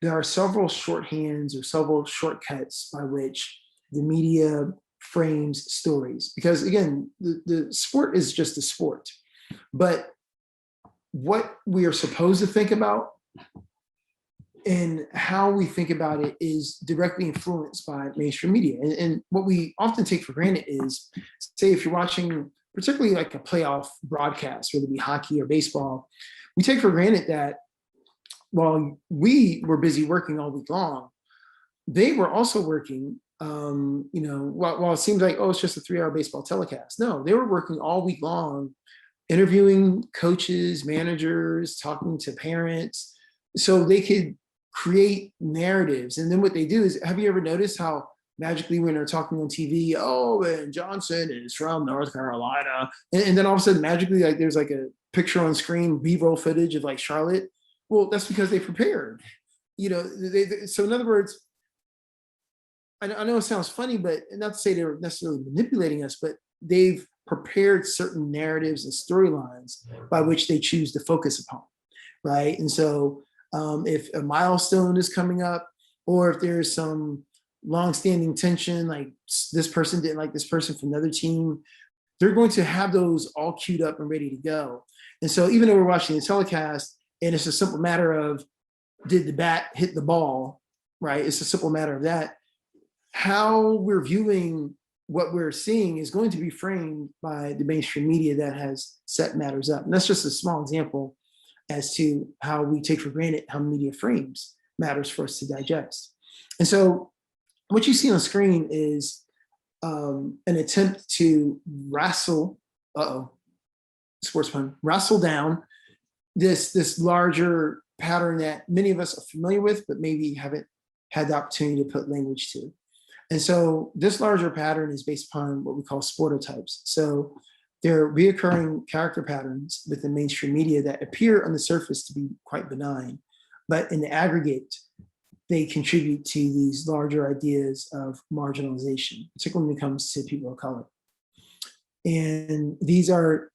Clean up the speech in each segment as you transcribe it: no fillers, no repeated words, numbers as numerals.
there are several shorthands or several shortcuts by which the media frames stories. Because again, the sport is just a sport, but what we are supposed to think about and how we think about it is directly influenced by mainstream media. And what we often take for granted is, say, if you're watching particularly like a playoff broadcast, whether it be hockey or baseball, we take for granted that while we were busy working all week long, they were also working. While it seems like, oh, it's just a 3-hour baseball telecast. No, they were working all week long, interviewing coaches, managers, talking to parents, so they could create narratives. And then what they do is, have you ever noticed how magically when they're talking on TV, oh, and Johnson is from North Carolina, and then all of a sudden magically, like there's like a picture on screen, B-roll footage of like Charlotte. Well, that's because they prepared. So in other words, I know it sounds funny, but not to say they're necessarily manipulating us, but they've prepared certain narratives and storylines by which they choose to focus upon, right? And so if a milestone is coming up, or if there's some longstanding tension, like this person didn't like this person from another team, they're going to have those all queued up and ready to go. And so even though we're watching the telecast and it's a simple matter of, did the bat hit the ball, right? It's a simple matter of that. How we're viewing what we're seeing is going to be framed by the mainstream media that has set matters up. And that's just a small example as to how we take for granted how media frames matters for us to digest. And so what you see on screen is an attempt to wrestle down this larger pattern that many of us are familiar with, but maybe haven't had the opportunity to put language to. And so this larger pattern is based upon what we call sportotypes. So they're reoccurring character patterns within mainstream media that appear on the surface to be quite benign, but in the aggregate, they contribute to these larger ideas of marginalization, particularly when it comes to people of color. And these are,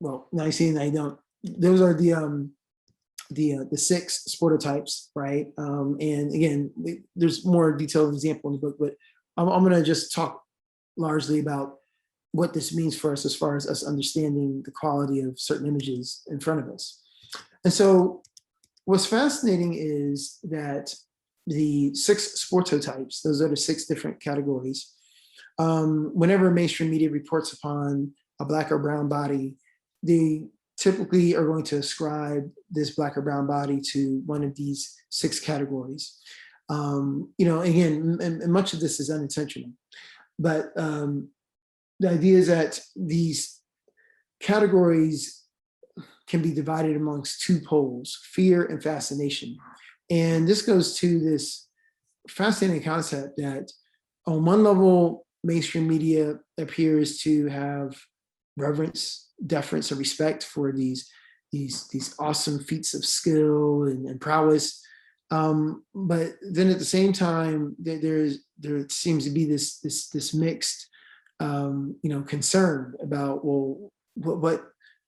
well, now you see, and I don't, those are the 6 sportotypes, right? And again, there's more detailed example in the book, but I'm going to just talk largely about what this means for us as far as us understanding the quality of certain images in front of us. And so what's fascinating is that the 6 sportotypes, those are the 6 different categories. Whenever mainstream media reports upon a Black or brown body, they typically are going to ascribe this Black or brown body to one of these 6 categories. Again, and much of this is unintentional, but the idea is that these categories can be divided amongst 2 poles, fear and fascination. And this goes to this fascinating concept that on one level, mainstream media appears to have reverence, deference, and respect for these awesome feats of skill and prowess. But then at the same time, there seems to be this mixed concern about, well, what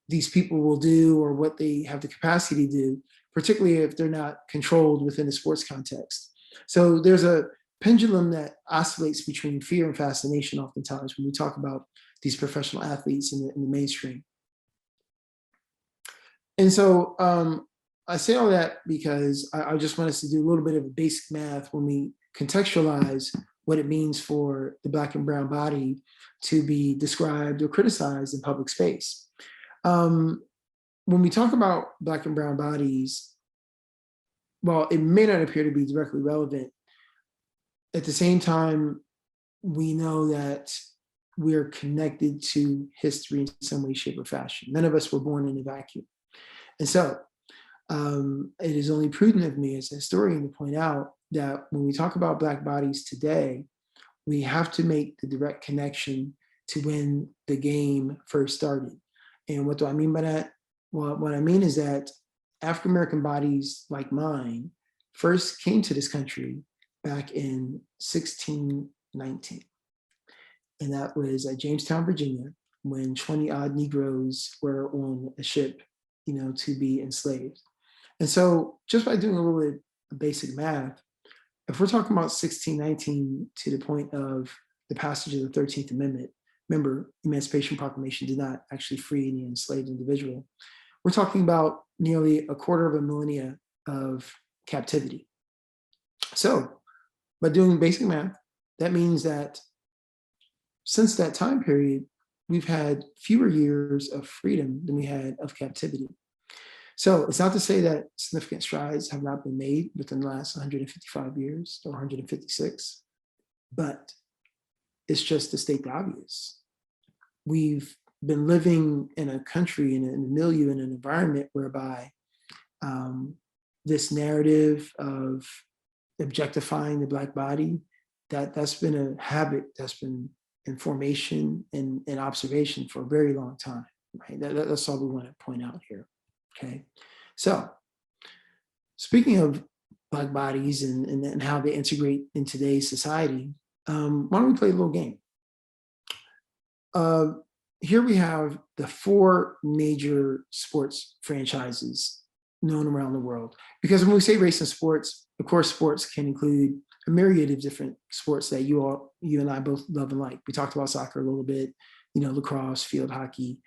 these people will do or what they have the capacity to do, particularly if they're not controlled within a sports context. So there's a pendulum that oscillates between fear and fascination oftentimes when we talk about these professional athletes in the mainstream. And so I say all that because I just want us to do a little bit of a basic math when we contextualize what it means for the Black and brown body to be described or criticized in public space. When we talk about Black and brown bodies, well, it may not appear to be directly relevant. At the same time, we know that we're connected to history in some way, shape, or fashion. None of us were born in a vacuum. And so it is only prudent of me as a historian to point out that when we talk about Black bodies today, we have to make the direct connection to when the game first started. And what do I mean by that? Well, what I mean is that African-American bodies like mine first came to this country back in 1619. And that was at Jamestown, Virginia, when 20-odd Negroes were on a ship, to be enslaved. And so just by doing a little bit basic math, if we're talking about 1619 to the point of the passage of the 13th Amendment, remember, Emancipation Proclamation did not actually free any enslaved individual. We're talking about nearly a quarter of a millennia of captivity. So by doing basic math, that means that since that time period, we've had fewer years of freedom than we had of captivity. So it's not to say that significant strides have not been made within the last 155 years or 156, but it's just to state the obvious. We've been living in a country, in a milieu, in an environment whereby this narrative of objectifying the Black body, that's been a habit that's been in formation and observation for a very long time, right? That's all we want to point out here, okay? So speaking of Black bodies and how they integrate in today's society, why don't we play a little game? Here we have the 4 major sports franchises known around the world. Because when we say race in sports, of course, sports can include a myriad of different sports that you and I both love and like. We talked about soccer a little bit, lacrosse, field hockey.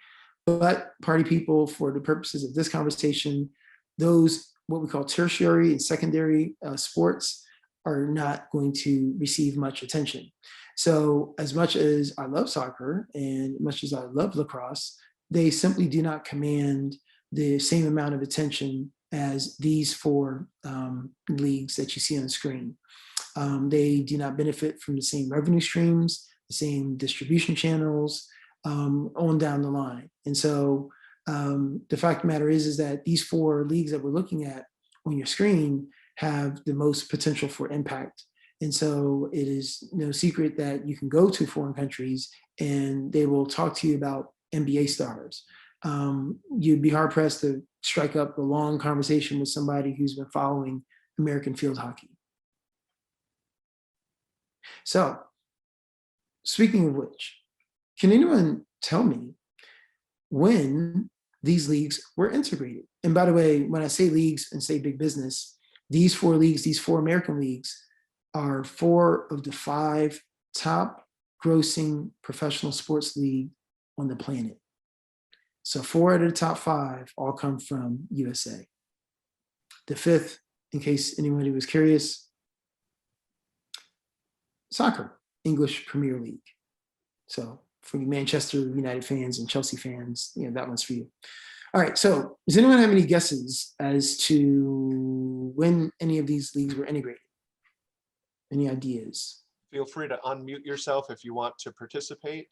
But party people, for the purposes of this conversation, those what we call tertiary and secondary sports are not going to receive much attention. So as much as I love soccer and much as I love lacrosse, they simply do not command the same amount of attention as these 4 leagues that you see on the screen. They do not benefit from the same revenue streams, the same distribution channels, on down the line. And so the fact of the matter is that these 4 leagues that we're looking at on your screen have the most potential for impact. And so it is no secret that you can go to foreign countries and they will talk to you about NBA stars. You'd be hard pressed to strike up a long conversation with somebody who's been following American field hockey. So speaking of which, can anyone tell me when these leagues were integrated? And by the way, when I say leagues and say big business, these 4 leagues, these 4 American leagues, are 4 of the 5 top grossing professional sports league on the planet. So 4 out of the top 5 all come from USA. The 5th, in case anybody was curious, soccer, English Premier League. So for you Manchester United fans and Chelsea fans, that one's for you. All right, so does anyone have any guesses as to when any of these leagues were integrated? Any ideas? Feel free to unmute yourself if you want to participate.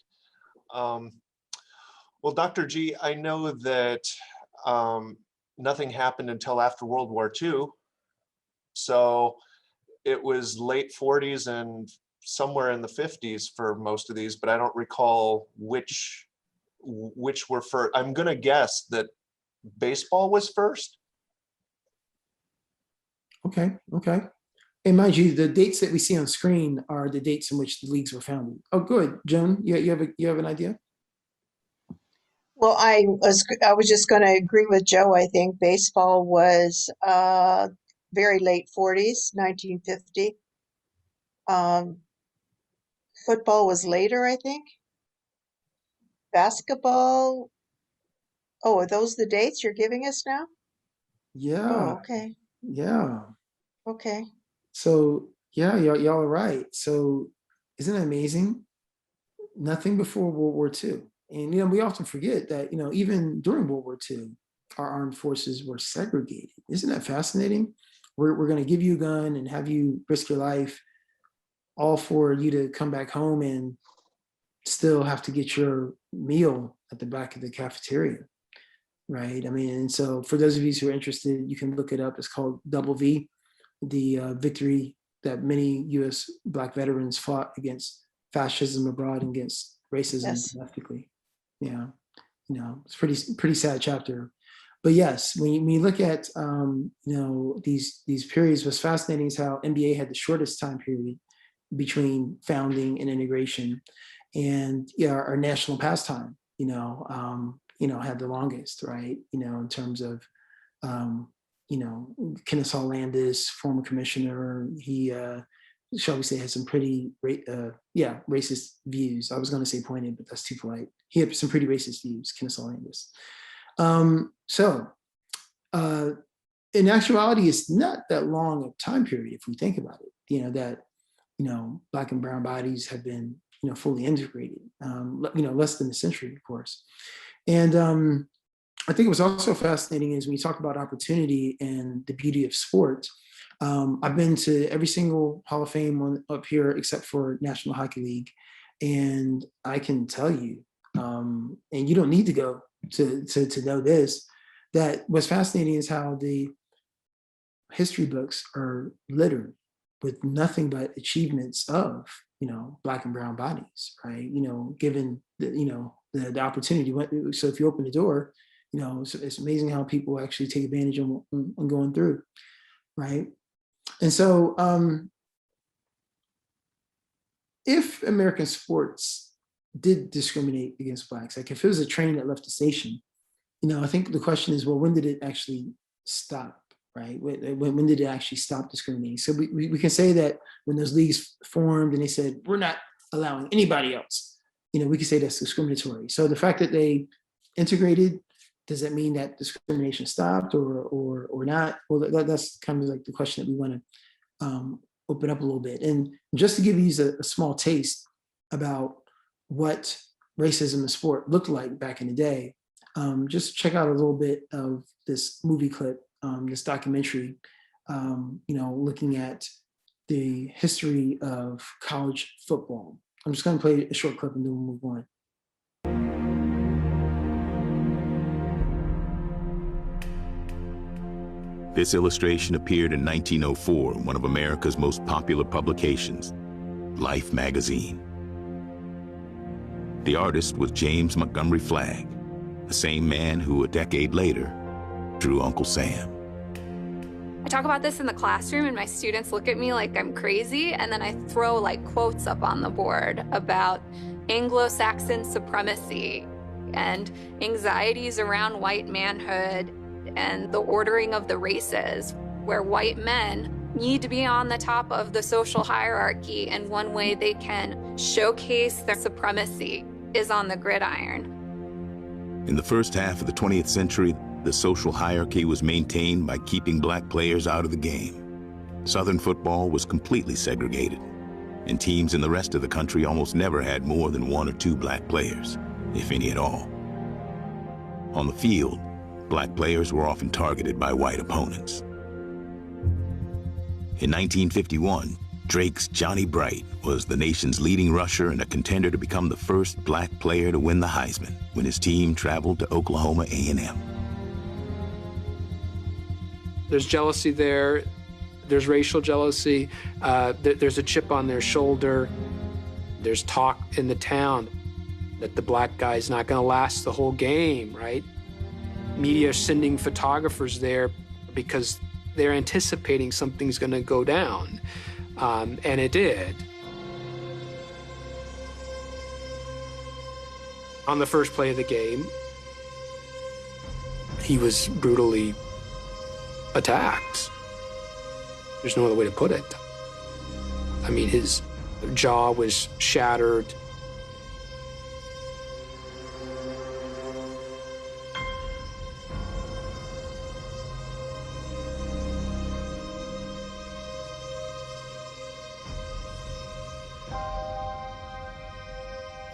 Well, Dr. G, I know that nothing happened until after World War II. So it was late 40s and somewhere in the 50s for most of these, but I don't recall which were first. I'm going to guess that baseball was first. Okay. And mind you, the dates that we see on screen are the dates in which the leagues were founded. Oh, good. Joan, you have an idea? Well, I was just going to agree with Joe. I think baseball was very late 40s, 1950. Football was later, I think. Basketball. Oh, are those the dates you're giving us now? Yeah. Oh, okay. Yeah. Okay. So yeah, y'all are right. So isn't that amazing? Nothing before World War II. And we often forget that, even during World War II, our armed forces were segregated. Isn't that fascinating? We're going to give you a gun and have you risk your life, all for you to come back home and still have to get your meal at the back of the cafeteria, right? I mean, and so for those of you who are interested, you can look it up. It's called Double V, the victory that many U.S. Black veterans fought against fascism abroad and against racism domestically. Yeah, it's pretty sad chapter. But yes, when you look at these periods, what's fascinating is how NBA had the shortest time period between founding and integration, and our national pastime, had the longest, right? In terms of Kenneth Landis, former commissioner, he, shall we say, has some pretty, racist views. I was going to say pointed, but that's too polite. He had some pretty racist views, Kenneth Landis. In actuality, it's not that long a time period if we think about it. That Black and brown bodies have been fully integrated. Less than a century, of course. And I think it was also fascinating is when you talk about opportunity and the beauty of sport. I've been to every single Hall of Fame up here except for National Hockey League, and I can tell you, and you don't need to go to know this, that what's fascinating is how the history books are littered with nothing but achievements of Black and brown bodies, right? Given the opportunity. So if you open the door, it's amazing how people actually take advantage of going through, right? And so if American sports did discriminate against Blacks, like if it was a train that left the station, I think the question is, well, when did it actually stop, right? When did it actually stop discriminating? So we can say that when those leagues formed and they said, we're not allowing anybody else, we can say that's discriminatory. So the fact that they integrated, does that mean that discrimination stopped or not? Well, that's kind of like the question that we want to open up a little bit. And just to give you a small taste about what racism in sport looked like back in the day, just check out a little bit of this movie clip, this documentary, looking at the history of college football. I'm just going to play a short clip and then we'll move on. This illustration appeared in 1904 in one of America's most popular publications, Life magazine. The artist was James Montgomery Flagg, the same man who a decade later drew Uncle Sam. I talk about this in the classroom and my students look at me like I'm crazy, and then I throw quotes up on the board about Anglo-Saxon supremacy and anxieties around white manhood and the ordering of the races, where white men need to be on the top of the social hierarchy, and one way they can showcase their supremacy is on the gridiron. In the first half of the 20th century, the social hierarchy was maintained by keeping Black players out of the game. Southern football was completely segregated, and teams in the rest of the country almost never had more than 1 or 2 Black players, if any at all. On the field, Black players were often targeted by white opponents. In 1951, Drake's Johnny Bright was the nation's leading rusher and a contender to become the first Black player to win the Heisman when his team traveled to Oklahoma A&M. There's jealousy there. There's racial jealousy. There's a chip on their shoulder. There's talk in the town that the Black guy's not going to last the whole game, right? Media are sending photographers there because they're anticipating something's going to go down, and it did. On the first play of the game, he was brutally attacked. There's no other way to put it. I mean, his jaw was shattered.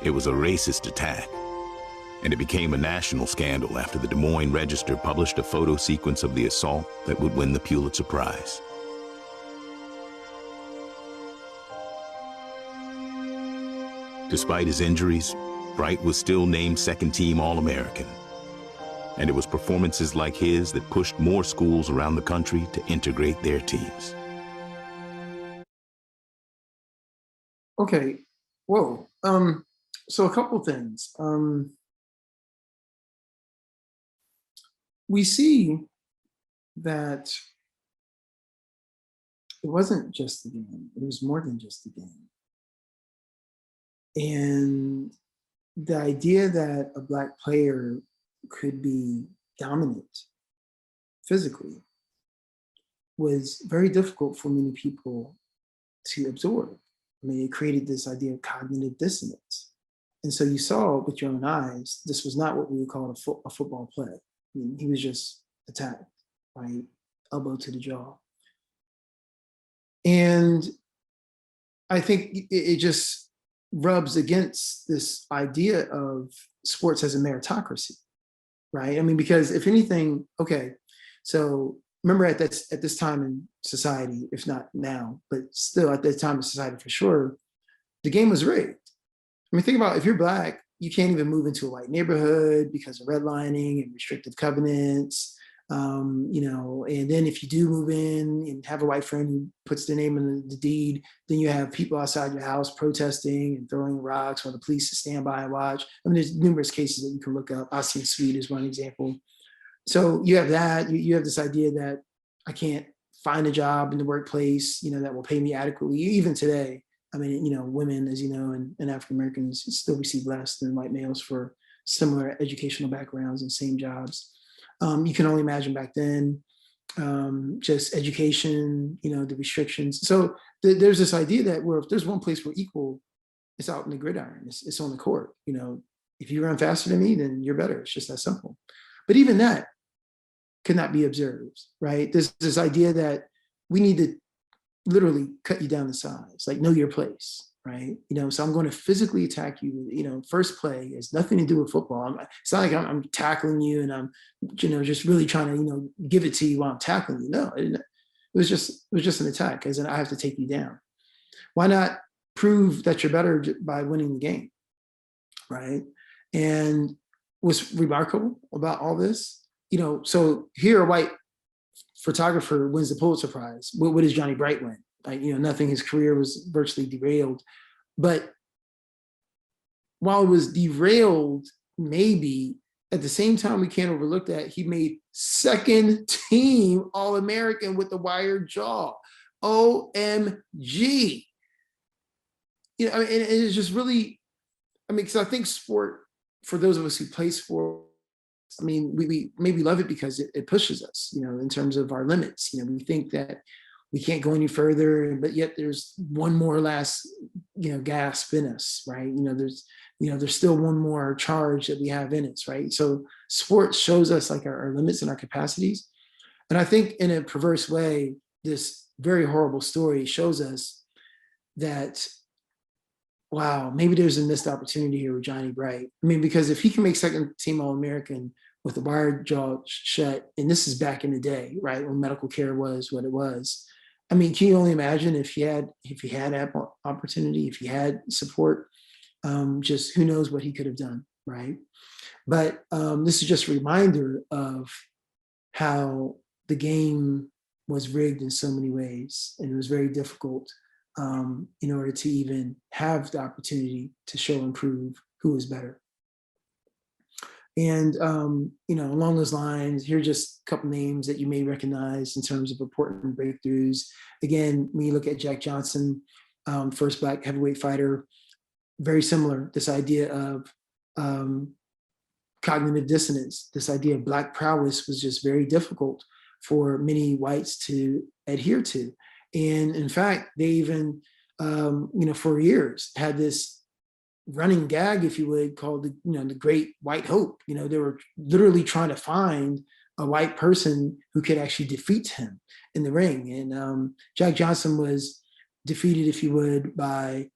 It was a racist attack, and it became a national scandal after the Des Moines Register published a photo sequence of the assault that would win the Pulitzer Prize. Despite his injuries, Bright was still named second-team All-American, and it was performances like his that pushed more schools around the country to integrate their teams. Okay, whoa. So a couple things. We see that it wasn't just a game, it was more than just a game. And the idea that a Black player could be dominant physically was very difficult for many people to absorb. I mean, it created this idea of cognitive dissonance. And so you saw with your own eyes, this was not what we would call a football play. I mean, he was just attacked, right? Elbow to the jaw. And I think it just rubs against this idea of sports as a meritocracy, right? I mean, because if anything, okay, so remember at this time in society, if not now, but still at that time in society for sure, the game was rigged. I mean, think about if you're Black, you can't even move into a white neighborhood because of redlining and restrictive covenants. And then if you do move in and have a white friend who puts their name in the deed, then you have people outside your house protesting and throwing rocks or the police to stand by and watch. I mean, there's numerous cases that you can look up. Austin Sweet is one example. So you have that, you have this idea that I can't find a job in the workplace, that will pay me adequately, even today. I mean, women, as you know, and African Americans still receive less than white males for similar educational backgrounds and same jobs. You can only imagine back then, just education, the restrictions. So there's this idea that if there's one place we're equal, it's out in the gridiron, it's on the court. If you run faster than me, then you're better. It's just that simple. But even that could not be observed, right? There's this idea that we need to literally cut you down to size, like know your place, right? So I'm going to physically attack you. First play has nothing to do with football. It's not like I'm tackling you and I'm, just really trying to, give it to you while I'm tackling you. No, it was just an attack, as in I have to take you down. Why not prove that you're better by winning the game, right? And what's remarkable about all this, so here a white photographer wins the Pulitzer Prize. What does Johnny Bright win? Like, nothing. His career was virtually derailed. But while it was derailed, maybe at the same time, we can't overlook that he made second team All-American with the wired jaw. OMG. And it's just really, because I think sport, for those of us who play sport, we maybe love it because it pushes us, in terms of our limits. We think that we can't go any further, but yet there's one more last, gasp in us, right? There's still one more charge that we have in us, right? So sports shows us like our limits and our capacities. And I think in a perverse way, this very horrible story shows us that, wow, maybe there's a missed opportunity here with Johnny Bright. Because if he can make second team All-American with the wired jaw shut, and this is back in the day, right, when medical care was what it was. Can you only imagine if he had opportunity, if he had support, just who knows what he could have done, right? But this is just a reminder of how the game was rigged in so many ways, and it was very difficult in order to even have the opportunity to show and prove who was better. And, along those lines, here are just a couple names that you may recognize in terms of important breakthroughs. Again, when you look at Jack Johnson, first Black heavyweight fighter, very similar, this idea of cognitive dissonance, this idea of Black prowess was just very difficult for many whites to adhere to. And in fact, they even, for years had this running gag, if you would, called the Great White Hope. They were literally trying to find a white person who could actually defeat him in the ring. And Jack Johnson was defeated, if you would, by,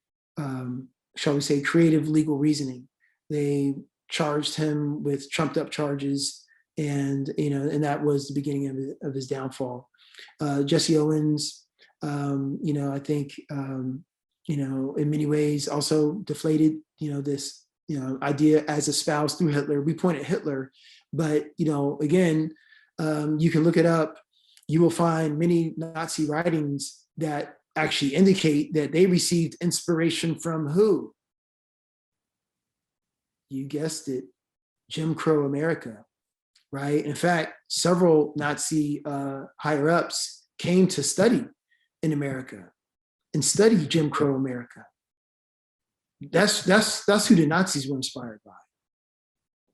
shall we say, creative legal reasoning. They charged him with trumped up charges, and that was the beginning of his downfall. Jesse Owens, I think, in many ways also deflated, this, idea as espoused through Hitler. We point at Hitler, but, again, you can look it up. You will find many Nazi writings that actually indicate that they received inspiration from who? You guessed it, Jim Crow America, right? In fact, several Nazi higher ups came to study in America and study Jim Crow America. That's who the Nazis were inspired by.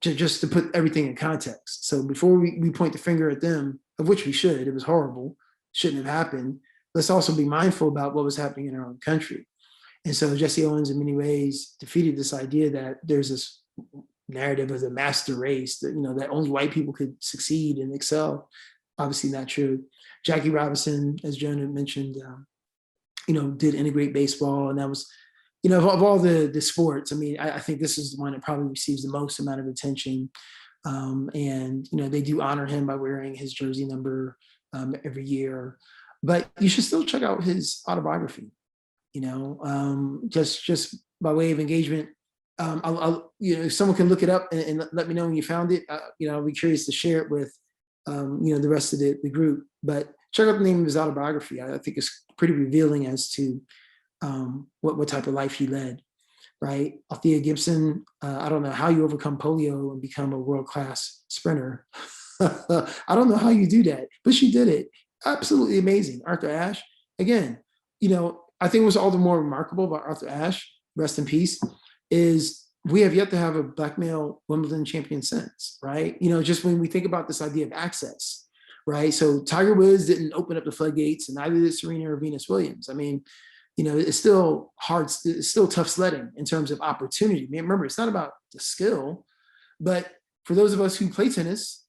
Just to put everything in context. So before we point the finger at them, of which we should, it was horrible. shouldn't have happened, let's also be mindful about what was happening in our own country. And so Jesse Owens, in many ways, defeated this idea that there's this narrative of the master race, that, you know, that only white people could succeed and excel. Obviously not true. Jackie Robinson, as Jonah mentioned, you know, did integrate baseball. And that was, you know, of all the sports, I mean, I think this is the one that probably receives the most amount of attention. And, you know, they do honor him by wearing his jersey number every year. But you should still check out his autobiography, you know, just by way of engagement. I'll, you know, if someone can look it up and let me know when you found it, you know, I'll be curious to share it with, you know, the rest of the group. But check out the name of his autobiography. I think it's pretty revealing as to what type of life he led, right? Althea Gibson, I don't know how you overcome polio and become a world-class sprinter. I don't know how you do that, but she did it. Absolutely amazing. Arthur Ashe, again, you know, I think what's all the more remarkable about Arthur Ashe, rest in peace, is we have yet to have a Black male Wimbledon champion since, right? You know, just when we think about this idea of access, right? So Tiger Woods didn't open up the floodgates, and neither did Serena or Venus Williams. I mean, you know, it's still hard, it's still tough sledding in terms of opportunity. I mean, remember, it's not about the skill, but for those of us who play tennis,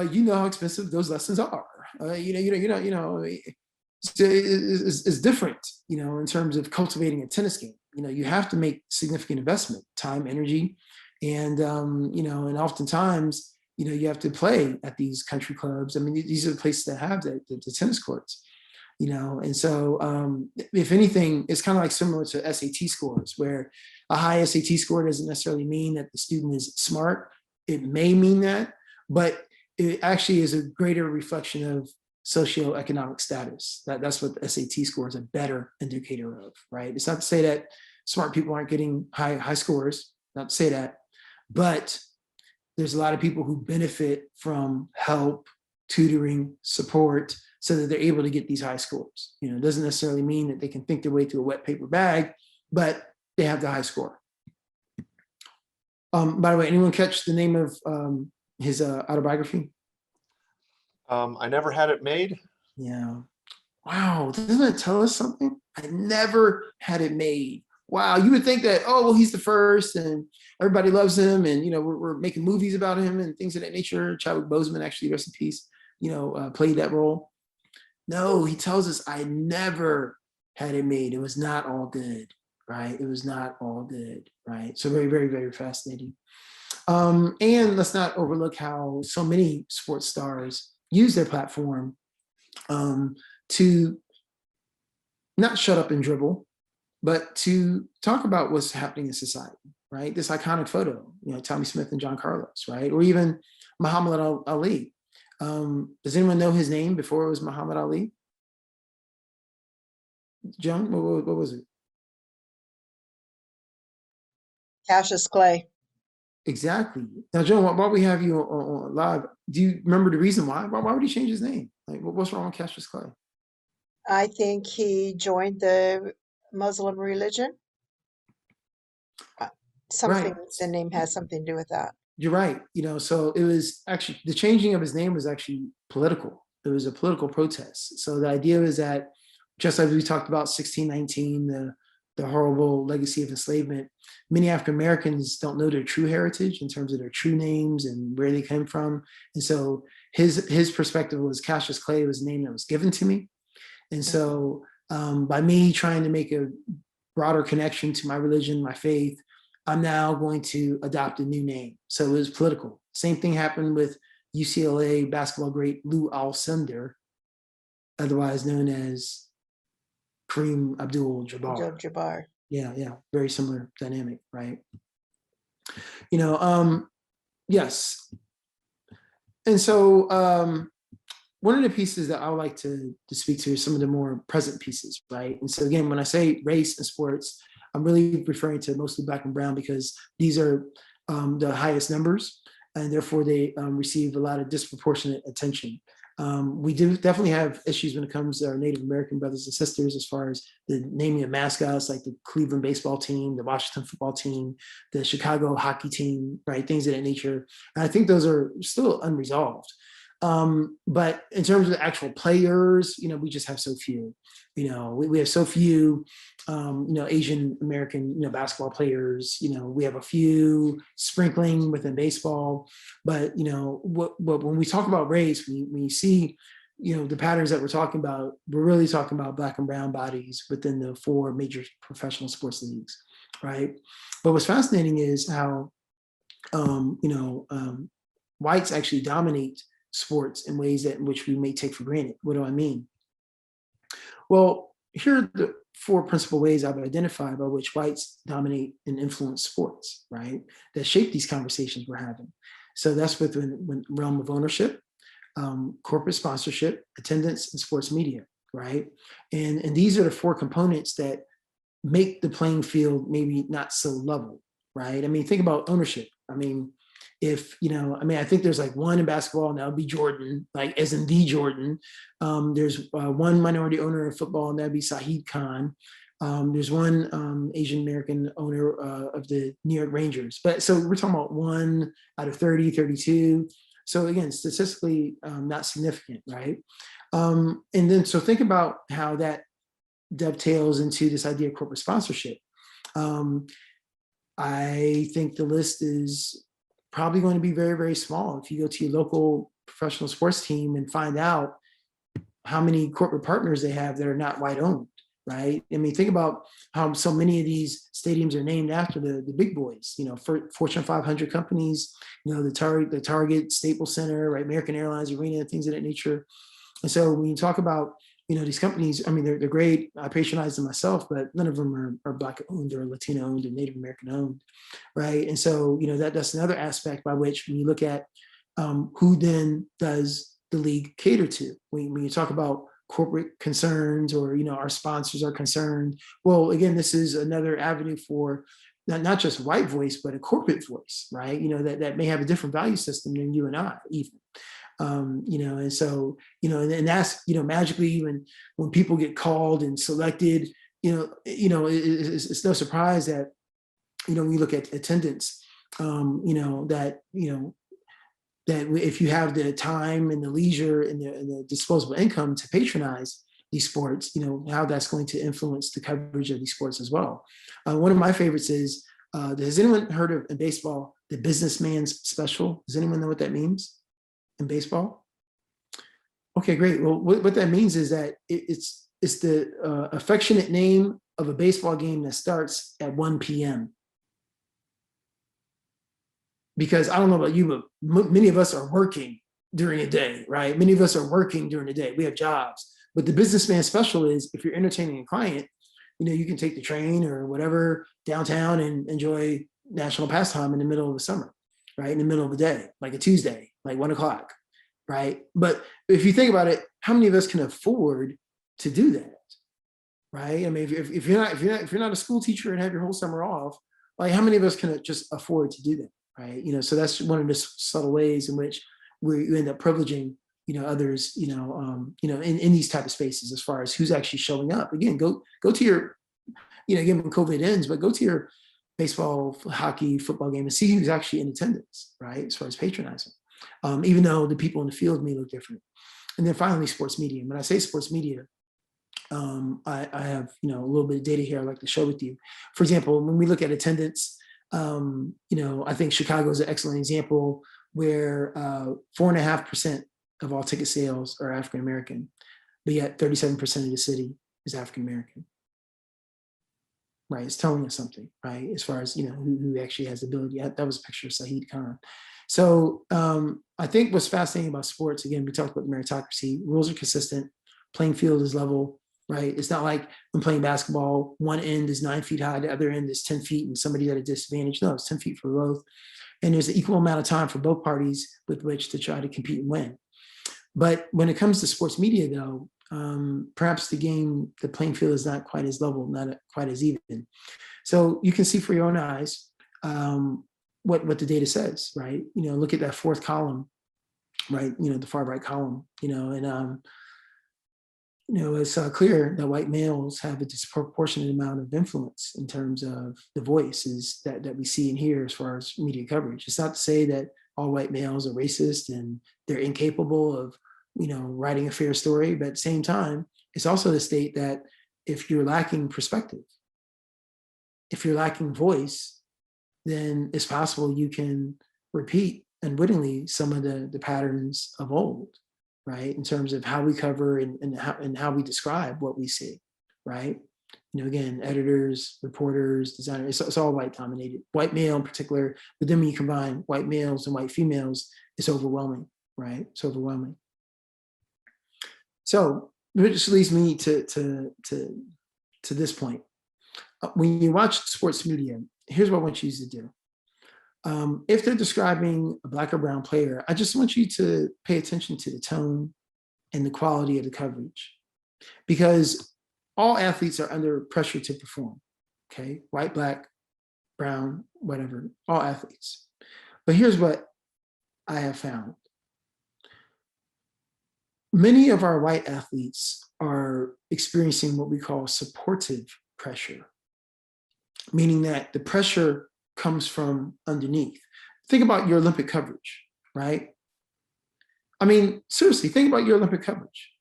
you know how expensive those lessons are. It's different, you know, in terms of cultivating a tennis game. You know, you have to make significant investment, time, energy, and you know, and oftentimes, you know, you have to play at these country clubs. I mean, these are the places that have the tennis courts, you know, and so if anything, it's kind of like similar to SAT scores, where a high SAT score doesn't necessarily mean that the student is smart. It may mean that, but it actually is a greater reflection of socio-economic status. That's what the SAT score is a better indicator of, right? It's not to say that smart people aren't getting high scores, not to say that, but there's a lot of people who benefit from help, tutoring, support, so that they're able to get these high scores. You know, it doesn't necessarily mean that they can think their way through a wet paper bag, but they have the high score. By the way, anyone catch the name of his autobiography? I never had it made. Yeah. Wow, doesn't that tell us something? I never had it made. Wow, you would think that, oh, well, he's the first and everybody loves him, and, you know, we're making movies about him and things of that nature. Chadwick Boseman, actually, rest in peace, you know, played that role. No, he tells us, I never had it made. It was not all good, right? It was not all good, right? So very, very, very fascinating. And let's not overlook how so many sports stars use their platform to not shut up and dribble, but to talk about what's happening in society, right? This iconic photo, you know, Tommy Smith and John Carlos, right? Or even Muhammad Ali. Does anyone know his name before it was Muhammad Ali? John, what was it? Cassius Clay. Exactly. Now, Joan, while we have you on live, do you remember the reason why? Why would he change his name? Like, what's wrong with Cassius Clay? I think he joined the Muslim religion. Something, Right. the name has something to do with that. You're right. You know, so it was actually, the changing of his name was actually political. It was a political protest. So the idea is that, just as we talked about 1619, the horrible legacy of enslavement, many African Americans don't know their true heritage in terms of their true names and where they came from. And so his perspective was Cassius Clay was a name that was given to me. And so by me trying to make a broader connection to my religion, my faith, I'm now going to adopt a new name. So it was political. Same thing happened with UCLA basketball great Lou Alcindor, otherwise known as Kareem Abdul-Jabbar. Yeah, very similar dynamic, right? You know, yes. And so one of the pieces that I would like to speak to is some of the more present pieces, right? And so again, when I say race and sports, I'm really referring to mostly Black and brown because these are the highest numbers, and therefore they receive a lot of disproportionate attention. We do definitely have issues when it comes to our Native American brothers and sisters as far as the naming of mascots like the Cleveland baseball team, the Washington football team, the Chicago hockey team, right? Things of that nature. And I think those are still unresolved. But in terms of the actual players, we just have so few. We have so few, Asian American, basketball players. We have a few sprinkling within baseball, but when we talk about race, we see, the patterns that we're talking about, we're really talking about Black and brown bodies within the 4 major professional sports leagues, right? But what's fascinating is how, whites actually dominate sports in ways in which we may take for granted. What do I mean? Well, here are the 4 principal ways I've identified by which whites dominate and influence sports, right? That shape these conversations we're having. So that's within the realm of ownership, corporate sponsorship, attendance, and sports media, right? And these are the 4 components that make the playing field maybe not so level, right? I mean, think about ownership. I mean, I think there's like one in basketball, and that would be Jordan, like as in the Jordan. There's one minority owner in football, and that'd be Saheed Khan. There's one Asian American owner of the New York Rangers. But so we're talking about 1 out of 30, 32. So again, statistically not significant, right? And then so think about how that dovetails into this idea of corporate sponsorship. I think the list is probably going to be very, very small. If you go to your local professional sports team and find out how many corporate partners they have that are not white owned, right? I mean, think about how so many of these stadiums are named after the big boys, Fortune 500 companies, the Target, Staples Center, right? American Airlines Arena, things of that nature. And so when you talk about, these companies, I mean, they're great. I patronize them myself, but none of them are Black owned or Latino owned or Native American owned, right? And so, that's another aspect by which when you look at who then does the league cater to, when you talk about corporate concerns or, our sponsors are concerned. Well, again, this is another avenue for not just white voice, but a corporate voice, right? That may have a different value system than you and I even. And so, and that's, magically, even when people get called and selected, it's no surprise that, when you look at attendance, that if you have the time and the leisure and the disposable income to patronize these sports, how that's going to influence the coverage of these sports as well. One of my favorites is, has anyone heard of in baseball, the businessman's special? Does anyone know what that means in baseball? Okay, great. Well, what that means is that it's the affectionate name of a baseball game that starts at 1 p.m. Because I don't know about you, but many of us are working during the day, right? Many of us are working during the day. We have jobs. But the businessman special is if you're entertaining a client, you can take the train or whatever downtown and enjoy national pastime in the middle of the summer, right? In the middle of the day, like a Tuesday, like 1 o'clock, right? But if you think about it, how many of us can afford to do that, right? I mean, if you're not a school teacher and have your whole summer off, like how many of us can just afford to do that, right? So that's one of the subtle ways in which we end up privileging, others, in these type of spaces as far as who's actually showing up. Again, go to your, again, when COVID ends, but go to your baseball, hockey, football game and see who's actually in attendance, right? As far as patronizing, even though the people in the field may look different. And then finally, sports media. When I say sports media, I have, a little bit of data here I'd like to share with you. For example, when we look at attendance, I think Chicago is an excellent example where 4.5% of all ticket sales are African-American, but yet 37% of the city is African-American. Right, it's telling us something, right? As far as, who actually has the ability. That was a picture of Saheed Khan. So I think what's fascinating about sports, again, we talked about meritocracy, rules are consistent, playing field is level, right? It's not like when playing basketball, one end is 9 feet high, the other end is 10 feet and somebody's at a disadvantage. No, it's 10 feet for both. And there's an equal amount of time for both parties with which to try to compete and win. But when it comes to sports media, though, perhaps the playing field is not quite as level, not quite as even. So you can see for your own eyes what the data says, right? Look at that 4th column, right? The far right column, and it's clear that white males have a disproportionate amount of influence in terms of the voices that we see and hear as far as media coverage. It's not to say that all white males are racist and they're incapable of, writing a fair story. But at the same time, it's also to state that if you're lacking perspective, if you're lacking voice, then it's possible you can repeat unwittingly some of the patterns of old, right? In terms of how we cover and how we describe what we see, right? Again, editors, reporters, designers, it's all white dominated, white male in particular. But then when you combine white males and white females, it's overwhelming, right? It's overwhelming. So it just leads me to this point. When you watch sports media, here's what I want you to do. If they're describing a Black or brown player, I just want you to pay attention to the tone and the quality of the coverage, because all athletes are under pressure to perform, okay? White, Black, brown, whatever, all athletes. But here's what I have found. Many of our white athletes are experiencing what we call supportive pressure, meaning that the pressure comes from underneath. Think about your Olympic coverage, right? I mean, seriously, think about your Olympic coverage.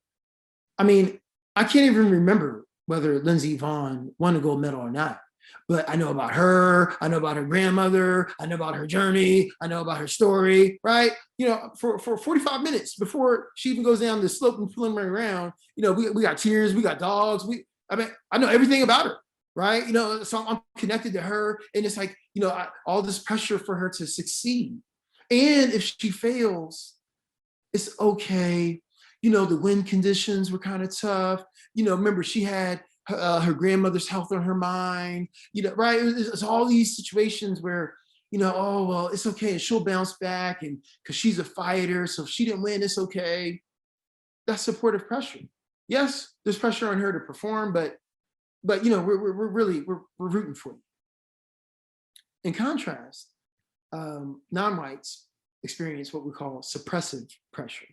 I mean, I can't even remember whether Lindsey Vonn won a gold medal or not, but I know about her, I know about her grandmother, I know about her journey, I know about her story, right? For 45 minutes before she even goes down the slope in the preliminary round, we got tears, we got dogs, I know everything about her, right? So I'm connected to her, and it's like, all this pressure for her to succeed. And if she fails, it's okay. The wind conditions were kind of tough. Remember, she had her grandmother's health on her mind, right? It's all these situations where, oh, well, it's okay. And she'll bounce back, and because she's a fighter. So if she didn't win, it's okay. That's supportive pressure. Yes, there's pressure on her to perform, but we're rooting for you. In contrast, non-whites experience what we call suppressive pressure.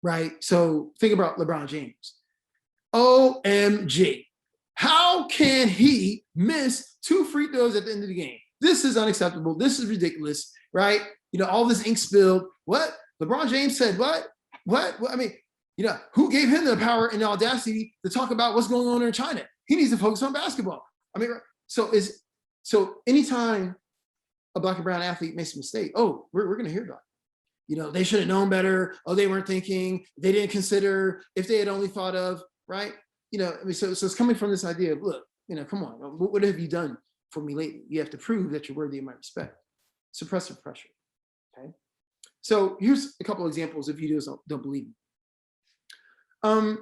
Right? So think about LeBron James. OMG. How can he miss 2 free throws at the end of the game? This is unacceptable. This is ridiculous, right? All this ink spilled. What? LeBron James said what? What? I mean, who gave him the power and the audacity to talk about what's going on in China? He needs to focus on basketball. I mean, so anytime a Black and brown athlete makes a mistake, oh, we're going to hear about it. They should have known better. Oh, they weren't thinking. They didn't consider. If they had only thought of, right? So it's coming from this idea of, look, come on, what have you done for me lately? You have to prove that you're worthy of my respect. Suppressive pressure. Okay. So here's a couple examples if you don't believe me.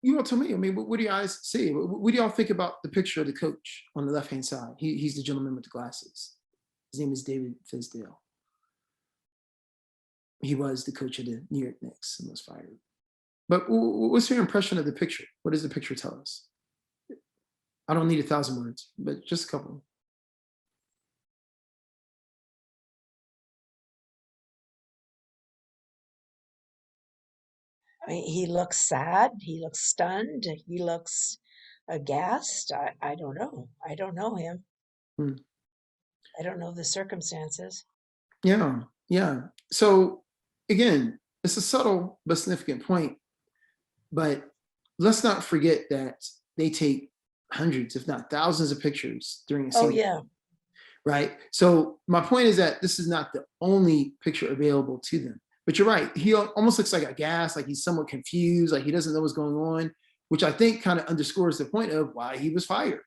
You all tell me. I mean, what do your eyes see? What do y'all think about the picture of the coach on the left-hand side? He's the gentleman with the glasses. His name is David Fizdale. He was the coach of the New York Knicks and was fired. But what's your impression of the picture? What does the picture tell us? I don't need 1,000 words, but just a couple. I mean, he looks sad. He looks stunned. He looks aghast. I don't know. I don't know him. I don't know the circumstances. Yeah. So again, it's a subtle but significant point. But let's not forget that they take hundreds, if not thousands, of pictures during a season. Oh, yeah. Right. So my point is that this is not the only picture available to them. But you're right. He almost looks like aghast, like he's somewhat confused, like he doesn't know what's going on, which I think kind of underscores the point of why he was fired.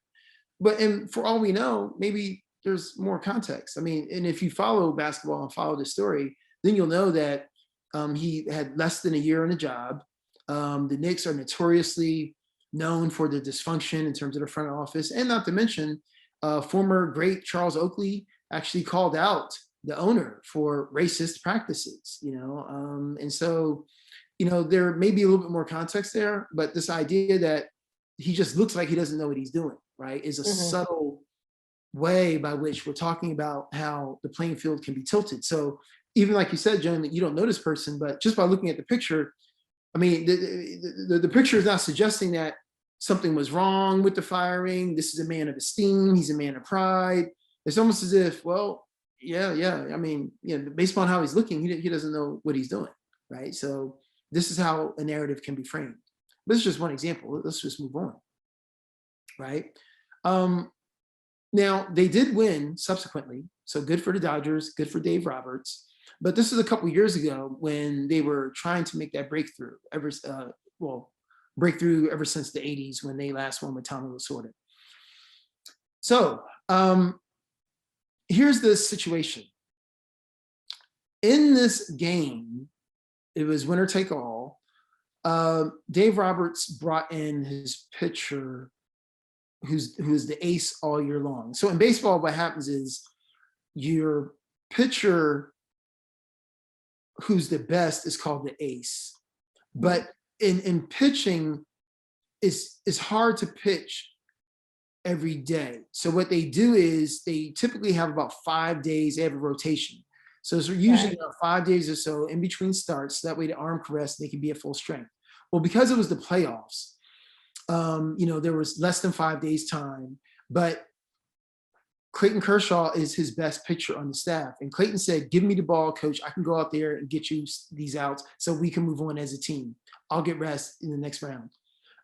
And for all we know, maybe there's more context. I mean, and if you follow basketball and follow the story, then you'll know that he had less than a year on the job. The Knicks are notoriously known for the dysfunction in terms of the front office, and not to mention former great Charles Oakley actually called out the owner for racist practices, and so, there may be a little bit more context there, but this idea that he just looks like he doesn't know what he's doing, right, is a subtle way by which we're talking about how the playing field can be tilted. So even like you said, Joan, that you don't know this person, but just by looking at the picture, I mean, the picture is not suggesting that something was wrong with the firing. This is a man of esteem. He's a man of pride. It's almost as if, well, yeah. I mean, based on how he's looking, he doesn't know what he's doing, right? So this is how a narrative can be framed. This is just one example. Let's just move on, right? Now, they did win subsequently. So good for the Dodgers, good for Dave Roberts. But this is a couple years ago when they were trying to make that breakthrough. Breakthrough ever since the 80s when they last won with Tommy Lasorda. So here's the situation. In this game, it was winner take all. Dave Roberts brought in his pitcher who's the ace all year long. So in baseball, what happens is your pitcher who's the best is called the ace. But in pitching, it's hard to pitch every day. So what they do is they typically have about 5 days, they have a rotation. So it's usually about 5 days or so in between starts. So that way the arm can rest, they can be at full strength. Well, because it was the playoffs, there was less than 5 days time, but Clayton Kershaw is his best pitcher on the staff. And Clayton said, give me the ball, coach. I can go out there and get you these outs so we can move on as a team. I'll get rest in the next round.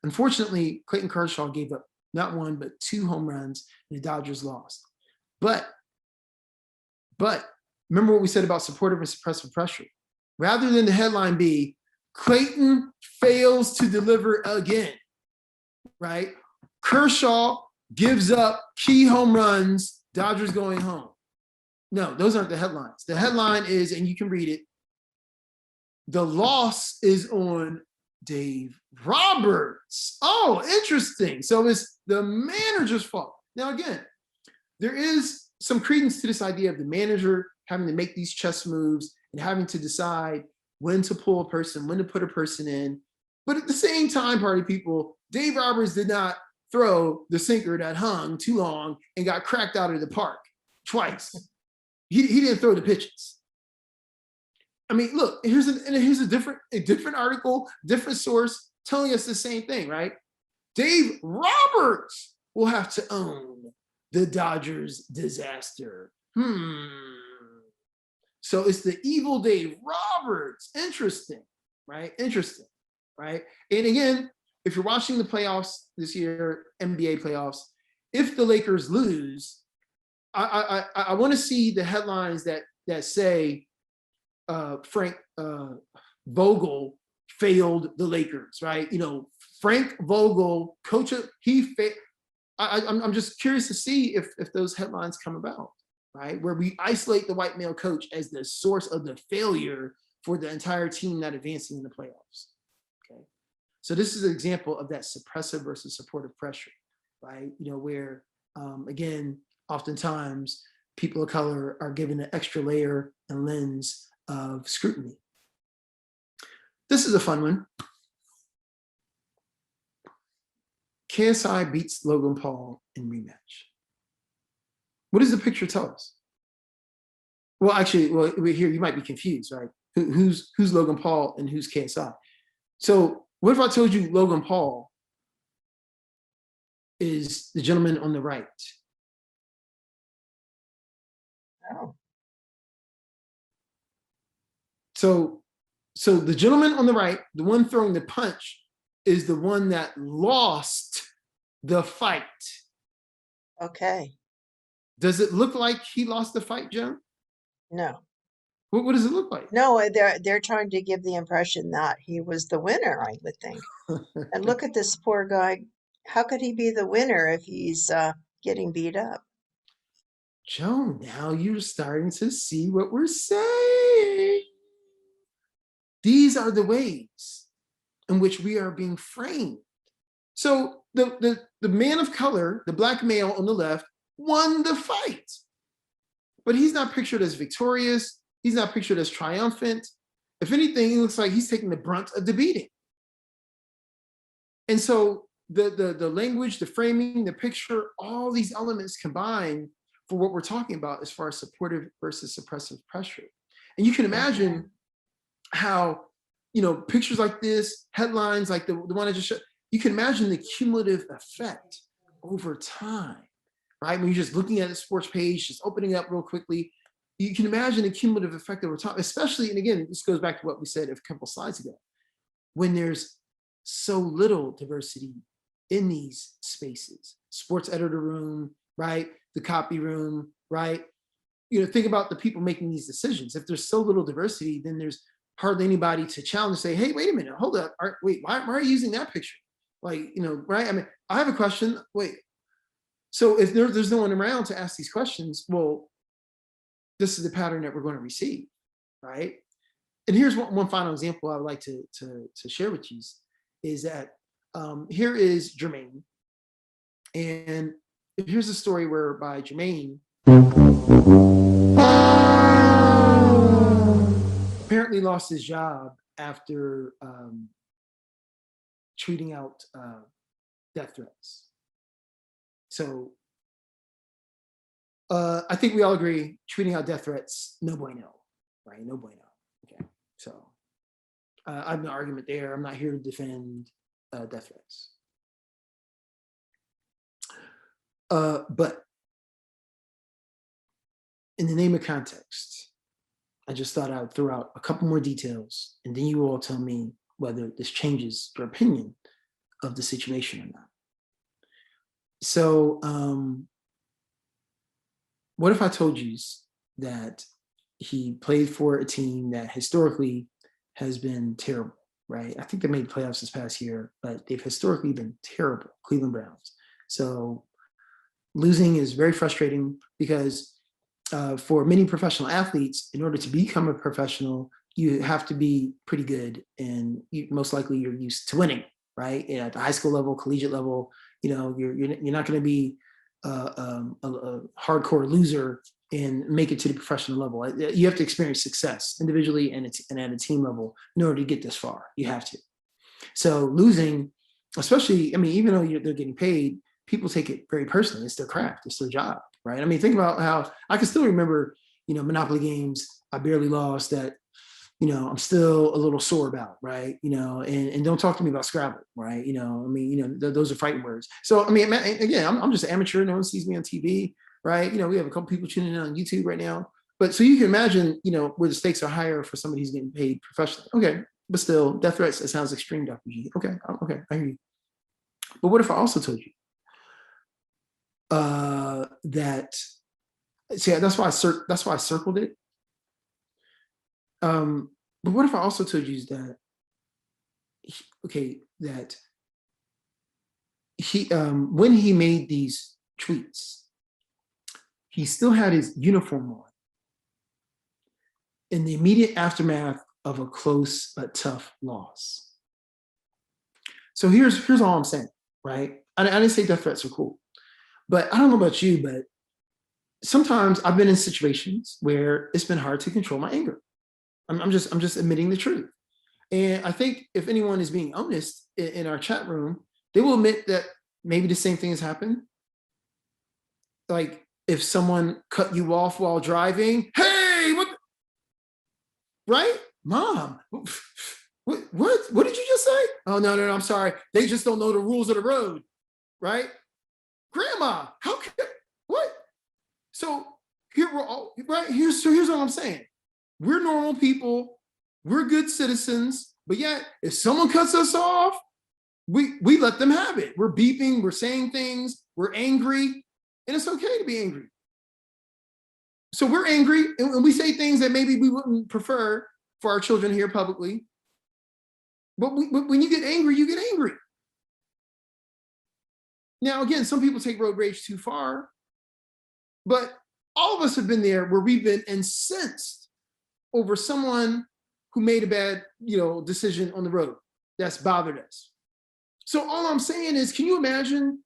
Unfortunately, Clayton Kershaw gave up not one, but 2 home runs, and the Dodgers lost. But remember what we said about supportive and suppressive pressure. Rather than the headline be, Clayton fails to deliver again, right? Kershaw gives up key home runs, Dodgers going home. No, those aren't the headlines. The headline is, and you can read it, the loss is on Dave Roberts. Oh, interesting. So it's the manager's fault. Now, again, there is some credence to this idea of the manager having to make these chess moves and having to decide when to pull a person, when to put a person in. But at the same time, party people, Dave Roberts did not throw the sinker that hung too long and got cracked out of the park twice. He didn't throw the pitches. I mean, look, here's a different article, different source telling us the same thing, right? Dave Roberts will have to own the Dodgers disaster. So it's the evil Dave Roberts. Interesting, right? Interesting, right? And again, if you're watching the playoffs this year, NBA playoffs, if the Lakers lose, I want to see the headlines that say Frank Vogel failed the Lakers, right? Frank Vogel, coach of, I'm just curious to see if those headlines come about, right? Where we isolate the white male coach as the source of the failure for the entire team not advancing in the playoffs. Okay. So this is an example of that suppressive versus supportive pressure, right? Where, again, oftentimes people of color are given an extra layer and lens of scrutiny. This is a fun one. KSI beats Logan Paul in rematch. What does the picture tell us? Well, actually, here you might be confused, right? Who's Logan Paul and who's KSI? So what if I told you Logan Paul is the gentleman on the right? Oh. So the gentleman on the right, the one throwing the punch, is the one that lost the fight. Okay. Does it look like he lost the fight, Joan? No. What does it look like? No, they're trying to give the impression that he was the winner, I would think. And look at this poor guy. How could he be the winner if he's getting beat up? Joan, now you're starting to see what we're saying. These are the ways in which we are being framed. So the man of color, the black male on the left, won the fight. But he's not pictured as victorious. He's not pictured as triumphant. If anything, he looks like he's taking the brunt of the beating. And so the language, the framing, the picture, all these elements combine for what we're talking about as far as supportive versus suppressive pressure. And you can imagine how, pictures like this, headlines like the one I just showed, you can imagine the cumulative effect over time, right? When you're just looking at a sports page, just opening it up real quickly, you can imagine the cumulative effect over time, especially, and again, this goes back to what we said a couple slides ago, when there's so little diversity in these spaces, sports editor room, right? The copy room, right? Think about the people making these decisions. If there's so little diversity, then there's hardly anybody to challenge, say, hey, wait a minute, hold up. Wait, why are you using that picture? Like, right? I mean, I have a question. Wait. So if there's no one around to ask these questions, well, this is the pattern that we're going to receive, right? And here's one final example I would like to share with you is that here is Jermaine. And here's a story whereby Jermaine apparently lost his job after tweeting out death threats. So I think we all agree, tweeting out death threats, no bueno, right? No bueno. Okay, so I have no argument there. I'm not here to defend death threats. But in the name of context, I just thought I would throw out a couple more details, and then you all tell me whether this changes your opinion of the situation or not. So what if I told you that he played for a team that historically has been terrible, right? I think they made playoffs this past year, but they've historically been terrible, Cleveland Browns. So losing is very frustrating because for many professional athletes, in order to become a professional, you have to be pretty good, and most likely you're used to winning, right? And at the high school level, collegiate level, you're not going to be a hardcore loser and make it to the professional level. You have to experience success individually and at a team level in order to get this far. You have to. So losing, especially, I mean, even though they're getting paid, people take it very personally. It's their craft. It's their job, right? I mean, think about how I can still remember, Monopoly games I barely lost that, I'm still a little sore about, right? And don't talk to me about Scrabble, right? Those are fighting words. So, I mean, again, I'm just an amateur. No one sees me on TV, right? We have a couple people tuning in on YouTube right now. But so you can imagine, where the stakes are higher for somebody who's getting paid professionally. Okay, but still, death threats, it sounds extreme, Dr. G. Okay, I hear you. But what if I also told you that, see, that's why I circled it. But what if I also told you that he, when he made these tweets, he still had his uniform on in the immediate aftermath of a close but tough loss. So here's all I'm saying, right? I didn't say death threats are cool, but I don't know about you, but sometimes I've been in situations where it's been hard to control my anger. I'm just admitting the truth. And I think if anyone is being honest in our chat room, they will admit that maybe the same thing has happened. Like if someone cut you off while driving, hey, what? Right? Mom, what did you just say? Oh, no, I'm sorry. They just don't know the rules of the road, right? Grandma, how can, what? So here we're all, right? Here's what I'm saying. We're normal people, we're good citizens, but yet if someone cuts us off, we let them have it. We're beeping, we're saying things, we're angry, and it's okay to be angry. So we're angry, and we say things that maybe we wouldn't prefer for our children here publicly. But when you get angry, you get angry. Now, again, some people take road rage too far, but all of us have been there where we've been incensed over someone who made a bad, decision on the road that's bothered us. So all I'm saying is, can you imagine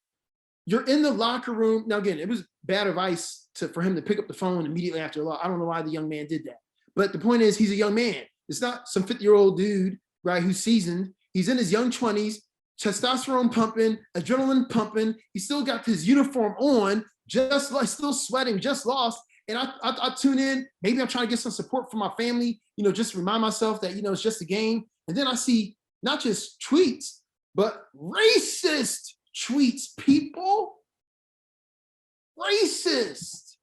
you're in the locker room? Now, again, it was bad advice for him to pick up the phone immediately after a loss. I don't know why the young man did that. But the point is, he's a young man. It's not some 50-year-old dude, right, who's seasoned. He's in his young 20s, testosterone pumping, adrenaline pumping. He still got his uniform on, still sweating, just lost. And I tune in, maybe I'm trying to get some support from my family, just remind myself that, it's just a game. And then I see not just tweets, but racist tweets, people. Racist.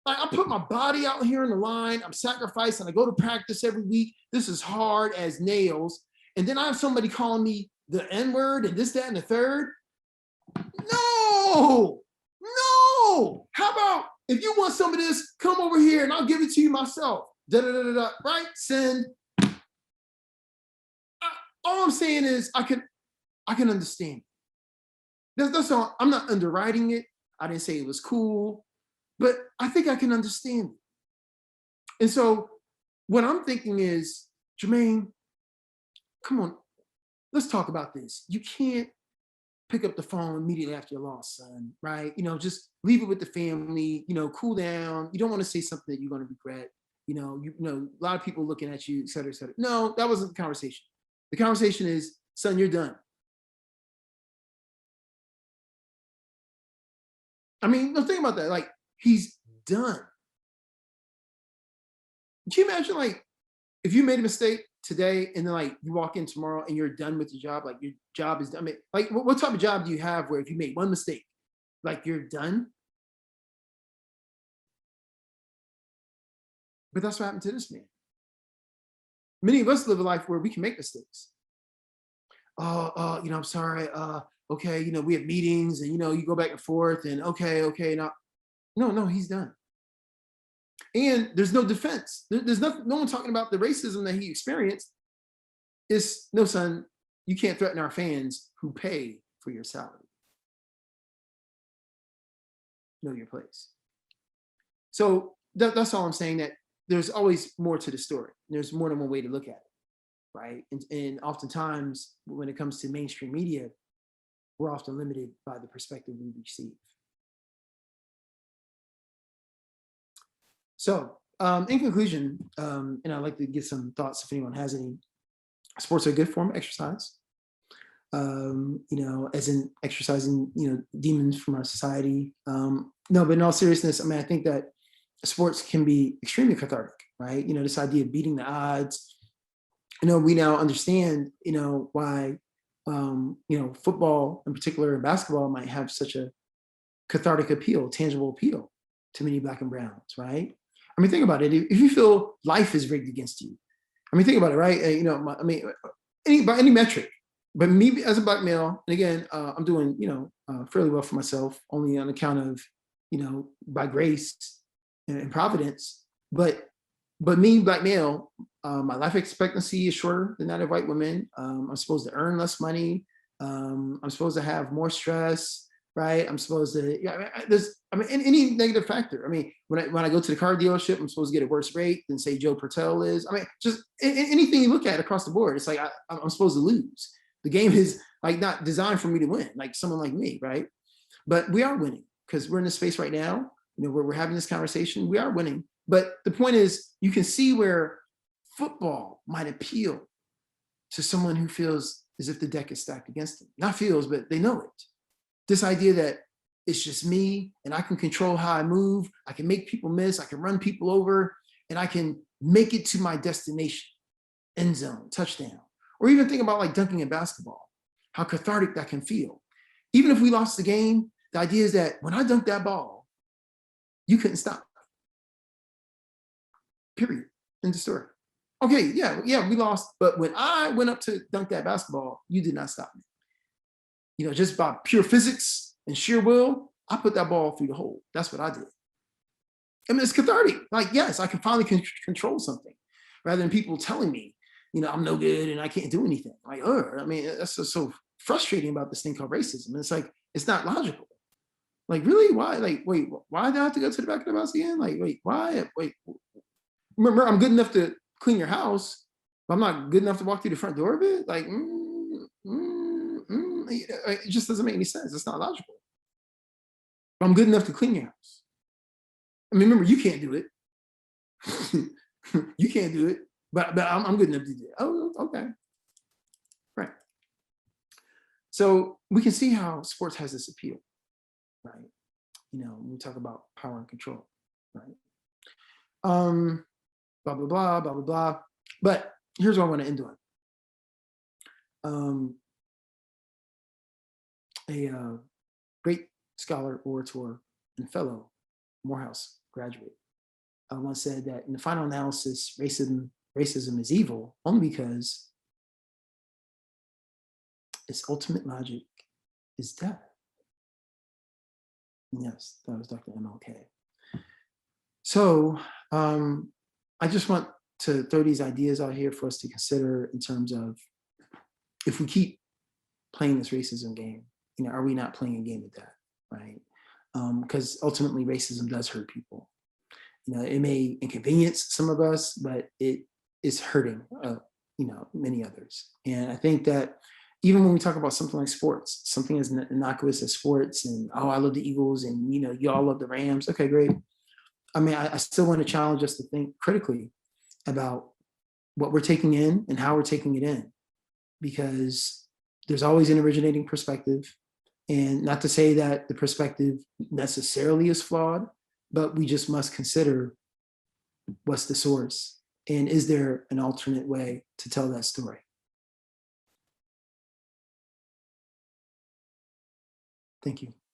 Like, I put my body out here on the line. I'm sacrificing. I go to practice every week. This is hard as nails. And then I have somebody calling me the N-word and this, that, and the third. No, no. How about if you want some of this, come over here and I'll give it to you myself. Da, da, da, da, da. Right? Send. All I'm saying is I can understand. That's all. I'm not underwriting it. I didn't say it was cool, but I think I can understand it. And so what I'm thinking is, Jermaine, come on, let's talk about this. You can't pick up the phone immediately after your loss, son, right? Just leave it with the family, cool down. You don't want to say something that you're going to regret. A lot of people looking at you, et cetera, et cetera. No, that wasn't the conversation. The conversation is, son, you're done. I mean, no, think about that. Like, he's done. Can you imagine, like, if you made a mistake today and then, like, you walk in tomorrow and you're done with your job, like, your job is done. I mean, like, what type of job do you have where if you make one mistake, like, you're done? But that's what happened to this man. Many of us live a life where we can make mistakes. I'm sorry. Okay, we have meetings and, you go back and forth and okay. Now, no, he's done. And there's no defense. There's nothing, no one talking about the racism that he experienced. It's, no, son, you can't threaten our fans who pay for your salary. Know your place. So that's all I'm saying, that there's always more to the story. There's more than one way to look at it, right? And oftentimes when it comes to mainstream media, we're often limited by the perspective we receive. So in conclusion, and I'd like to get some thoughts if anyone has any. Sports are a good form of exercise, as in exercising, demons from our society. No, but in all seriousness, I mean, I think that sports can be extremely cathartic, right? This idea of beating the odds. We now understand, why, football in particular and basketball might have such a cathartic appeal, tangible appeal to many Black and browns, right? I mean, think about it. If you feel life is rigged against you, I mean, think about it, right? By any metric, but me as a Black male, and again, I'm doing, fairly well for myself, only on account of, by grace and providence. But me, Black male, my life expectancy is shorter than that of white women. I'm supposed to earn less money. I'm supposed to have more stress, right? I'm supposed to, any negative factor. I mean, when I go to the car dealership, I'm supposed to get a worse rate than, say, Joe Pertel is. I mean, just anything you look at across the board, it's like I'm supposed to lose. The game is like not designed for me to win, like someone like me, right? But we are winning because we're in this space right now, where we're having this conversation. We are winning. But the point is, you can see where football might appeal to someone who feels as if the deck is stacked against them. Not feels, but they know it. This idea that it's just me and I can control how I move. I can make people miss. I can run people over and I can make it to my destination, end zone, touchdown. Or even think about like dunking in basketball, how cathartic that can feel. Even if we lost the game, the idea is that when I dunked that ball, you couldn't stop. Period. End of story. Okay, yeah, we lost. But when I went up to dunk that basketball, you did not stop me. Just by pure physics and sheer will, I put that ball through the hole. That's what I did. I mean, it's cathartic. Like, yes, I can finally control something rather than people telling me, I'm no good and I can't do anything. Like, I mean, that's so frustrating about this thing called racism. And it's like, it's not logical. Like, really? Why? Like, wait, why do I have to go to the back of the house again? Like, wait, why? Wait, remember, I'm good enough to clean your house, but I'm not good enough to walk through the front door of it? Like, it just doesn't make any sense. It's not logical. But I'm good enough to clean your house. I mean, remember, you can't do it. You can't do it, but I'm good enough to do it. Oh, okay. Right. So we can see how sports has this appeal, right? When we talk about power and control, right? Blah, blah, blah, blah, blah, blah. But here's what I want to end on. a great scholar, orator, and fellow Morehouse graduate once said that in the final analysis, racism is evil only because its ultimate logic is death. Yes, that was Dr. MLK. So I just want to throw these ideas out here for us to consider in terms of, if we keep playing this racism game, are we not playing a game of death, right? Because ultimately racism does hurt people. It may inconvenience some of us, but it is hurting, many others. And I think that even when we talk about something like sports, something as innocuous as sports, and oh, I love the Eagles, and you all love the Rams. Okay, great. I mean, I still want to challenge us to think critically about what we're taking in and how we're taking it in, because there's always an originating perspective. And not to say that the perspective necessarily is flawed, but we just must consider what's the source, and is there an alternate way to tell that story? Thank you.